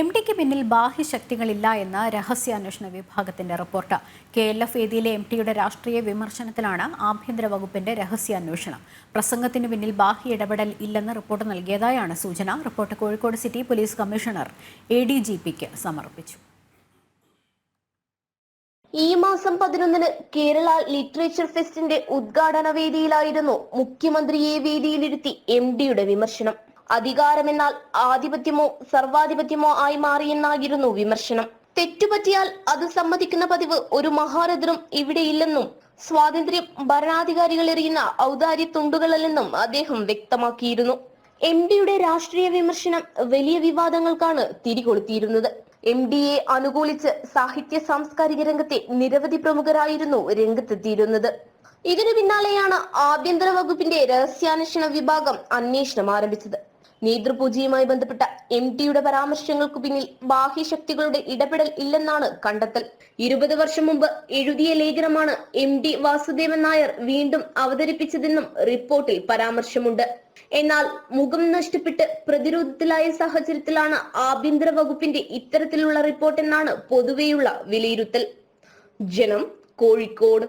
MDക്ക് പിന്നിൽ ബാഹ്യശക്തികളില്ല എന്ന രഹസ്യാന്വേഷണ വിഭാഗത്തിന്റെ റിപ്പോർട്ട്. KLF വേദിയിലെ MDയുടെ രാഷ്ട്രീയ വിമർശനത്തിലാണ് ആഭ്യന്തര വകുപ്പിന്റെ രഹസ്യാന്വേഷണം. പ്രസംഗത്തിന് പിന്നിൽ ബാഹ്യ ഇടപെടൽ ഇല്ലെന്ന് റിപ്പോർട്ട് നൽകിയതായാണ് സൂചന. Report Kozhikode city police commissioner ADGPക്ക് സമർപ്പിച്ചു. ഈ മാസം 11-ന് കേരള ലിറ്ററേച്ചർ ഫെസ്റ്റിന്റെ ഉദ്ഘാടന വേദിയിലായിരുന്നു മുഖ്യമന്ത്രിയെ വേദിയിലിരുത്തി MDയുടെ വിമർശനം. അധികാരമെന്നാൽ ആധിപത്യമോ സർവാധിപത്യമോ ആയി മാറിയെന്നായിരുന്നു വിമർശനം. തെറ്റുപറ്റിയാൽ അത് സമ്മതിക്കുന്ന പതിവ് ഒരു മഹാരഥനും ഇവിടെയില്ലെന്നും സ്വാതന്ത്ര്യം ഭരണാധികാരികൾ എറിയുന്ന ഔദാര്യ തുണ്ടുകളല്ലെന്നും അദ്ദേഹം വ്യക്തമാക്കിയിരുന്നു. MDയുടെ രാഷ്ട്രീയ വിമർശനം വലിയ വിവാദങ്ങൾക്കാണ് തിരികൊളുത്തിയിരുന്നത്. MDയെ അനുകൂലിച്ച് സാഹിത്യ സാംസ്കാരിക രംഗത്തെ നിരവധി പ്രമുഖരായിരുന്നു രംഗത്തെത്തിയിരുന്നത്. ഇതിനു പിന്നാലെയാണ് ആഭ്യന്തര വകുപ്പിന്റെ രഹസ്യാന്വേഷണ വിഭാഗം അന്വേഷണം ആരംഭിച്ചത്. നേതൃപൂജയുമായി ബന്ധപ്പെട്ട MDയുടെ പരാമർശങ്ങൾക്ക് പിന്നിൽ ബാഹ്യശക്തികളുടെ ഇടപെടൽ ഇല്ലെന്നാണ് കണ്ടെത്തൽ. 20 വർഷം മുമ്പ് എഴുതിയ ലേഖനമാണ് MD വാസുദേവൻ നായർ വീണ്ടും അവതരിപ്പിച്ചതെന്നും റിപ്പോർട്ടിൽ പരാമർശമുണ്ട്. എന്നാൽ മുഖം നഷ്ടപ്പെട്ട് പ്രതിരോധത്തിലായ സാഹചര്യത്തിലാണ് ആഭ്യന്തര വകുപ്പിന്റെ ഇത്തരത്തിലുള്ള റിപ്പോർട്ടെന്നാണ് പൊതുവെയുള്ള വിലയിരുത്തൽ. ജനം, കോഴിക്കോട്.